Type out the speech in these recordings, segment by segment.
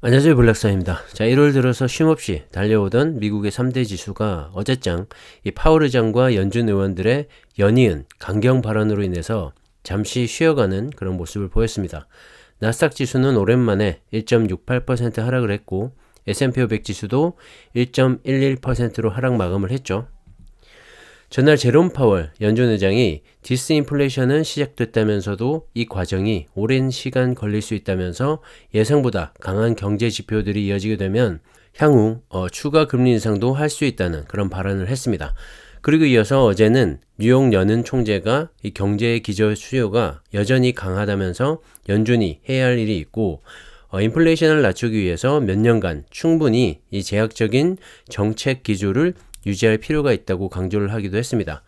안녕하세요, 블랙사입니다. 자, 1월 들어서 쉼없이 달려오던 미국의 3대 지수가 어제장 이 파월 의장과 연준 의원들의 연이은 강경 발언으로 인해서 잠시 쉬어가는 그런 모습을 보였습니다. 나스닥 지수는 오랜만에 1.68% 하락을 했고 S&P 500 지수도 1.11%로 하락 마감을 했죠. 전날 제롬 파월 연준 의장이 디스인플레이션은 시작됐다면서도 이 과정이 오랜 시간 걸릴 수 있다면서 예상보다 강한 경제 지표들이 이어지게 되면 향후 추가 금리 인상도 할 수 있다는 그런 발언을 했습니다. 그리고 이어서 어제는 뉴욕 연은 총재가 이 경제의 기저 수요가 여전히 강하다면서 연준이 해야 할 일이 있고 인플레이션을 낮추기 위해서 몇 년간 충분히 이 제약적인 정책 기조를 유지할 필요가 있다고 강조를 하기도 했습니다.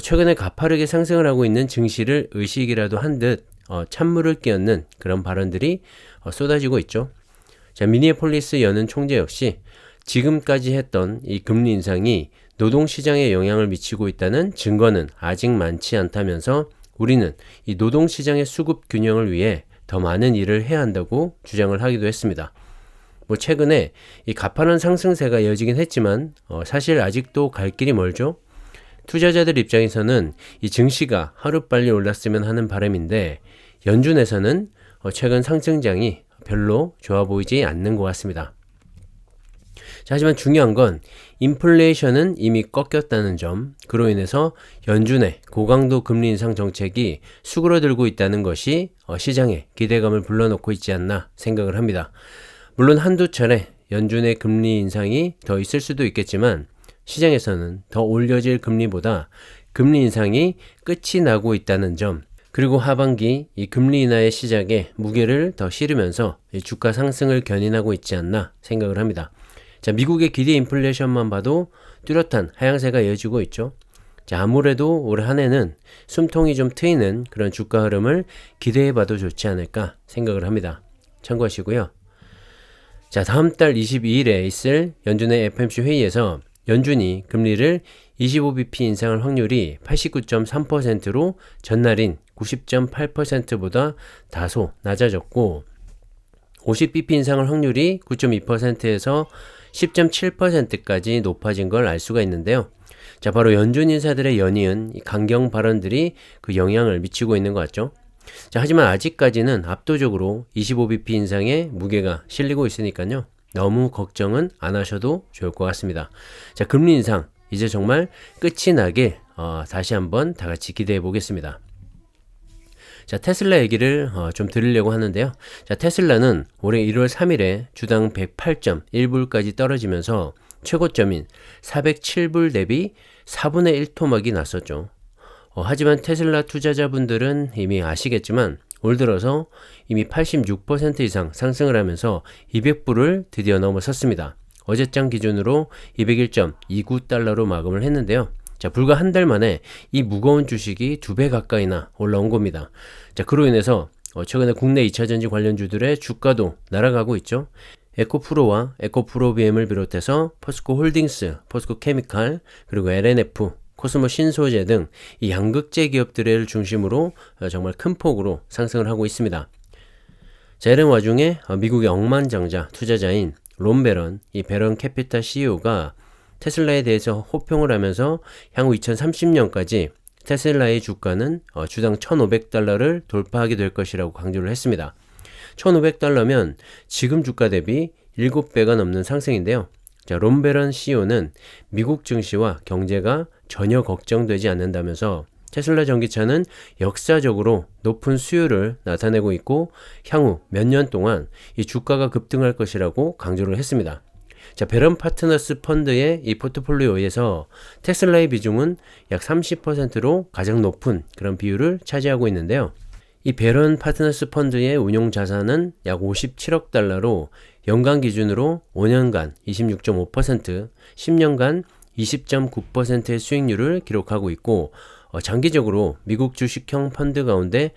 최근에 가파르게 상승을 하고 있는 증시를 의식이라도 한 듯 찬물을 끼얹는 그런 발언들이 쏟아지고 있죠. 자, 미니애폴리스 연은 총재 역시 지금까지 했던 이 금리 인상이 노동시장에 영향을 미치고 있다는 증거는 아직 많지 않다면서 우리는 이 노동시장의 수급 균형을 위해 더 많은 일을 해야 한다고 주장을 하기도 했습니다. 최근에 이 가파른 상승세가 이어지긴 했지만 사실 아직도 갈 길이 멀죠. 투자자들 입장에서는 이 증시가 하루빨리 올랐으면 하는 바람인데 연준에서는 최근 상승장이 별로 좋아 보이지 않는 것 같습니다. 자, 하지만 중요한 건 인플레이션은 이미 꺾였다는 점, 그로 인해서 연준의 고강도 금리 인상 정책이 수그러들고 있다는 것이 시장에 기대감을 불러넣고 있지 않나 생각을 합니다. 물론 한두 차례 연준의 금리 인상이 더 있을 수도 있겠지만 시장에서는 더 올려질 금리보다 금리 인상이 끝이 나고 있다는 점, 그리고 하반기 이 금리 인하의 시작에 무게를 더 실으면서 주가 상승을 견인하고 있지 않나 생각을 합니다. 자, 미국의 기대 인플레이션만 봐도 뚜렷한 하향세가 이어지고 있죠. 자, 아무래도 올 한 해는 숨통이 좀 트이는 그런 주가 흐름을 기대해봐도 좋지 않을까 생각을 합니다. 참고하시고요. 자, 다음 달 22일에 있을 연준의 FOMC 회의에서 연준이 금리를 25bp 인상할 확률이 89.3%로 전날인 90.8%보다 다소 낮아졌고 50bp 인상할 확률이 9.2%에서 10.7%까지 높아진 걸 알 수가 있는데요. 자, 바로 연준 인사들의 연이은 강경 발언들이 그 영향을 미치고 있는 것 같죠. 자, 하지만 아직까지는 압도적으로 25bp 인상의 무게가 실리고 있으니까요. 너무 걱정은 안 하셔도 좋을 것 같습니다. 자, 금리 인상 이제 정말 끝이 나길 다시 한번 다 같이 기대해 보겠습니다. 자, 테슬라 얘기를 좀 드리려고 하는데요. 자, 테슬라는 올해 1월 3일에 주당 108.1불까지 떨어지면서 최고점인 407불 대비 4분의 1 토막이 났었죠. 하지만 테슬라 투자자분들은 이미 아시겠지만 올 들어서 이미 86% 이상 상승을 하면서 200불을 드디어 넘어섰습니다. 어제장 기준으로 201.29달러로 마감을 했는데요. 자, 불과 한 달 만에 이 무거운 주식이 2배 가까이나 올라온 겁니다. 자, 그로 인해서 최근에 국내 2차전지 관련주들의 주가도 날아가고 있죠. 에코프로와 에코프로비엠을 비롯해서 포스코 홀딩스, 포스코 케미칼, 그리고 LNF, 코스모 신소재 등 이 양극재 기업들을 중심으로 정말 큰 폭으로 상승을 하고 있습니다. 자, 이런 와중에 미국의 억만장자 투자자인 론 베런, 이 베런 캐피탈 CEO가 테슬라에 대해서 호평을 하면서 향후 2030년까지 테슬라의 주가는 주당 1,500달러를 돌파하게 될 것이라고 강조를 했습니다. 1,500달러면 지금 주가 대비 7배가 넘는 상승인데요. 자, 론 베런 CEO는 미국 증시와 경제가 전혀 걱정되지 않는다면서 테슬라 전기차는 역사적으로 높은 수요를 나타내고 있고 향후 몇 년 동안 이 주가가 급등할 것이라고 강조를 했습니다. 자, 베런 파트너스 펀드의 이 포트폴리오에서 테슬라의 비중은 약 30%로 가장 높은 그런 비율을 차지하고 있는데요. 이 베런 파트너스 펀드의 운용 자산은 약 57억 달러로 연간 기준으로 5년간 26.5%, 10년간 20.9%의 수익률을 기록하고 있고 장기적으로 미국 주식형 펀드 가운데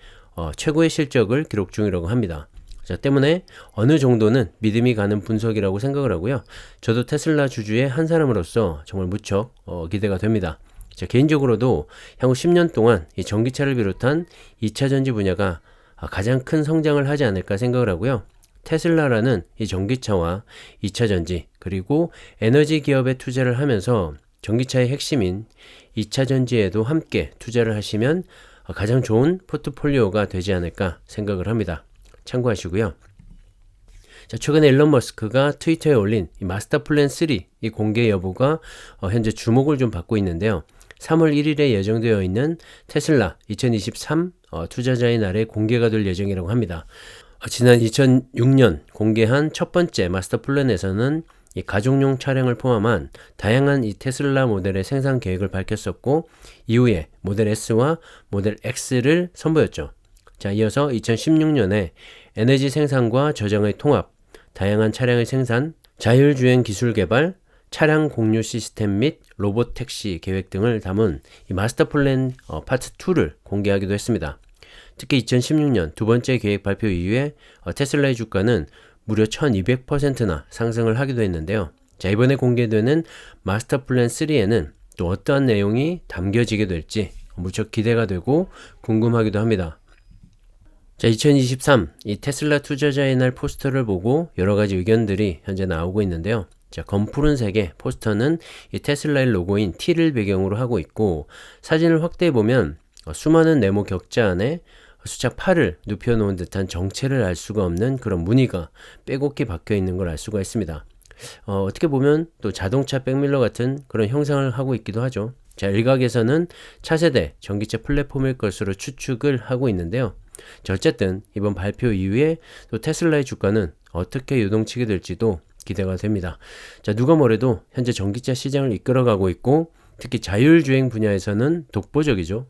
최고의 실적을 기록 중이라고 합니다. 자, 때문에 어느 정도는 믿음이 가는 분석이라고 생각을 하고요. 저도 테슬라 주주의 한 사람으로서 정말 무척 기대가 됩니다. 자, 개인적으로도 향후 10년 동안 이 전기차를 비롯한 2차 전지 분야가 가장 큰 성장을 하지 않을까 생각을 하고요. 테슬라라는 이 전기차와 2차 전지 그리고 에너지 기업에 투자를 하면서 전기차의 핵심인 2차 전지에도 함께 투자를 하시면 가장 좋은 포트폴리오가 되지 않을까 생각을 합니다. 참고하시고요. 자, 최근에 일론 머스크가 트위터에 올린 이 마스터 플랜 3 이 공개 여부가 현재 주목을 좀 받고 있는데요. 3월 1일에 예정되어 있는 테슬라 2023 투자자의 날에 공개가 될 예정이라고 합니다. 지난 2006년 공개한 첫 번째 마스터 플랜에서는 이 가족용 차량을 포함한 다양한 이 테슬라 모델의 생산 계획을 밝혔었고 이후에 모델 S와 모델 X를 선보였죠. 자, 이어서 2016년에 에너지 생산과 저장의 통합, 다양한 차량의 생산, 자율주행 기술 개발, 차량 공유 시스템 및 로봇 택시 계획 등을 담은 이 마스터 플랜 파트 2를 공개하기도 했습니다. 특히 2016년 두 번째 계획 발표 이후에 테슬라의 주가는 무려 1200%나 상승을 하기도 했는데요. 자, 이번에 공개되는 마스터 플랜 3에는 또 어떠한 내용이 담겨지게 될지 무척 기대가 되고 궁금하기도 합니다. 자, 2023 이 테슬라 투자자의 날 포스터를 보고 여러 가지 의견들이 현재 나오고 있는데요. 자, 검푸른색의 포스터는 이 테슬라의 로고인 T를 배경으로 하고 있고 사진을 확대해 보면 수많은 네모 격자 안에 숫자 8을 눕혀놓은 듯한 정체를 알 수가 없는 그런 무늬가 빼곡히 박혀 있는 걸 알 수가 있습니다. 어떻게 보면 또 자동차 백밀러 같은 그런 형상을 하고 있기도 하죠. 자, 일각에서는 차세대 전기차 플랫폼일 것으로 추측을 하고 있는데요. 자, 어쨌든 이번 발표 이후에 또 테슬라의 주가는 어떻게 요동치게 될지도 기대가 됩니다. 자, 누가 뭐래도 현재 전기차 시장을 이끌어가고 있고 특히 자율주행 분야에서는 독보적이죠.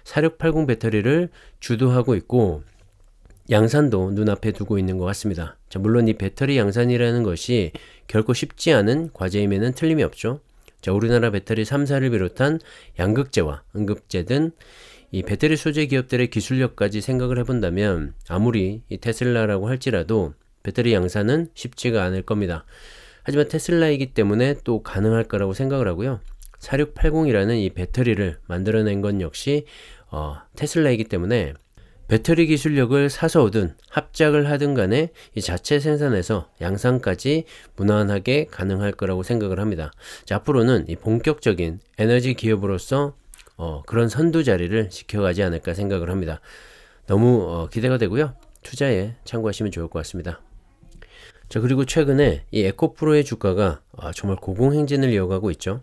4680 배터리를 주도하고 있고 양산도 눈앞에 두고 있는 것 같습니다. 자, 물론 이 배터리 양산이라는 것이 결코 쉽지 않은 과제임에는 틀림이 없죠. 자, 우리나라 배터리 3사를 비롯한 양극재와 음극재 등 이 배터리 소재 기업들의 기술력까지 생각을 해본다면 아무리 이 테슬라라고 할지라도 배터리 양산은 쉽지가 않을 겁니다. 하지만 테슬라이기 때문에 또 가능할 거라고 생각을 하고요. 4680이라는 이 배터리를 만들어낸 건 역시 테슬라이기 때문에 배터리 기술력을 사서 오든 합작을 하든 간에 이 자체 생산에서 양산까지 무난하게 가능할 거라고 생각을 합니다. 자, 앞으로는 이 본격적인 에너지 기업으로서 그런 선두 자리를 지켜가지 않을까 생각을 합니다. 너무 기대가 되고요. 투자에 참고하시면 좋을 것 같습니다. 자, 그리고 최근에 이 에코프로의 주가가 정말 고공행진을 이어가고 있죠.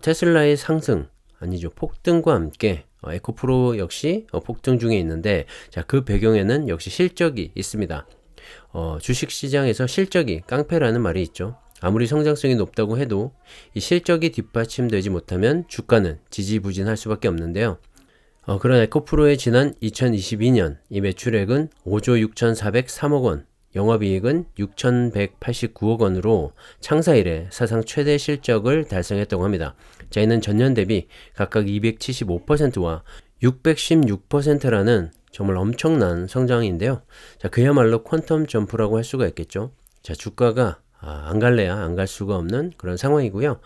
테슬라의 상승, 아니죠, 폭등과 함께 에코프로 역시 폭등 중에 있는데, 자, 그 배경에는 역시 실적이 있습니다. 주식시장에서 실적이 깡패라는 말이 있죠. 아무리 성장성이 높다고 해도 이 실적이 뒷받침되지 못하면 주가는 지지부진할 수밖에 없는데요. 그런 에코프로의 지난 2022년 이 매출액은 5조 6,403억 원, 영업이익은 6,189억 원으로 창사 이래 사상 최대 실적을 달성했다고 합니다. 자, 이는 전년 대비 각각 275%와 616%라는 정말 엄청난 성장인데요. 자, 그야말로 퀀텀 점프라고 할 수가 있겠죠. 자, 주가가 안 갈래야 안 갈 수가 없는 그런 상황이고요.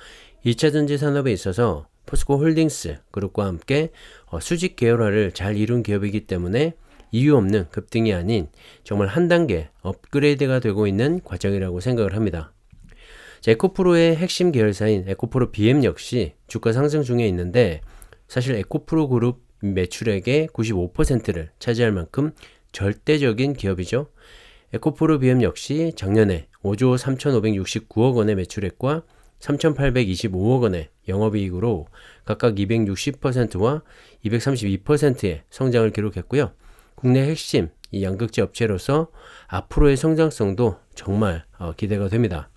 2차 전지 산업에 있어서 포스코 홀딩스 그룹과 함께 수직 계열화를 잘 이룬 기업이기 때문에 이유 없는 급등이 아닌 정말 한 단계 업그레이드가 되고 있는 과정이라고 생각을 합니다. 자, 에코프로의 핵심 계열사인 에코프로 BM 역시 주가 상승 중에 있는데 사실 에코프로 그룹 매출액의 95%를 차지할 만큼 절대적인 기업이죠. 에코프로 BM 역시 작년에 5조 3,569억 원의 매출액과 3,825억 원의 영업이익으로 각각 260%와 232%의 성장을 기록했고요. 국내 핵심 이 양극재 업체로서 앞으로의 성장성도 정말 기대가 됩니다.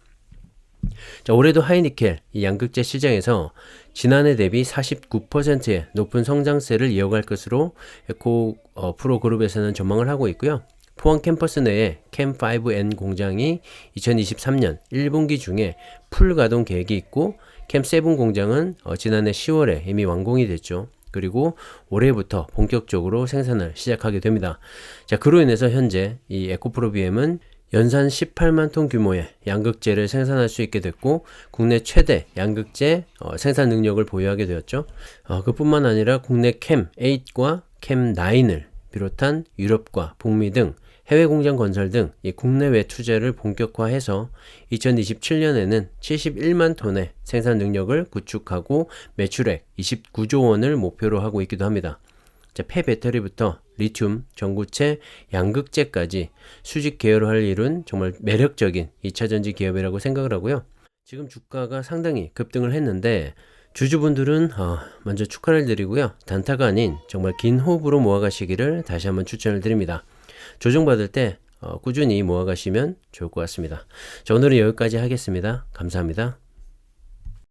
자, 올해도 하이니켈 이 양극재 시장에서 지난해 대비 49%의 높은 성장세를 이어갈 것으로 에코프로 그룹에서는 전망을 하고 있고요. 포항 캠퍼스 내에 캠5N 공장이 2023년 1분기 중에 풀 가동 계획이 있고 캠7 공장은 지난해 10월에 이미 완공이 됐죠. 그리고 올해부터 본격적으로 생산을 시작하게 됩니다. 자, 그로 인해서 현재 이 에코프로 BM은 연산 18만 톤 규모의 양극재를 생산할 수 있게 됐고 국내 최대 양극재 생산 능력을 보유하게 되었죠. 그뿐만 아니라 국내 캠8과 캠9을 비롯한 유럽과 북미 등 해외 공장 건설 등 이 국내외 투자를 본격화해서 2027년에는 71만 톤의 생산 능력을 구축하고 매출액 29조 원을 목표로 하고 있기도 합니다. 자, 폐배터리부터 리튬, 전구체, 양극재까지 수직 계열화를 이룬 정말 매력적인 2차전지 기업이라고 생각을 하고요. 지금 주가가 상당히 급등을 했는데 주주분들은 먼저 축하를 드리고요. 단타가 아닌 정말 긴 호흡으로 모아가시기를 다시 한번 추천을 드립니다. 조정받을 때 꾸준히 모아가시면 좋을 것 같습니다. 자, 오늘은 여기까지 하겠습니다. 감사합니다.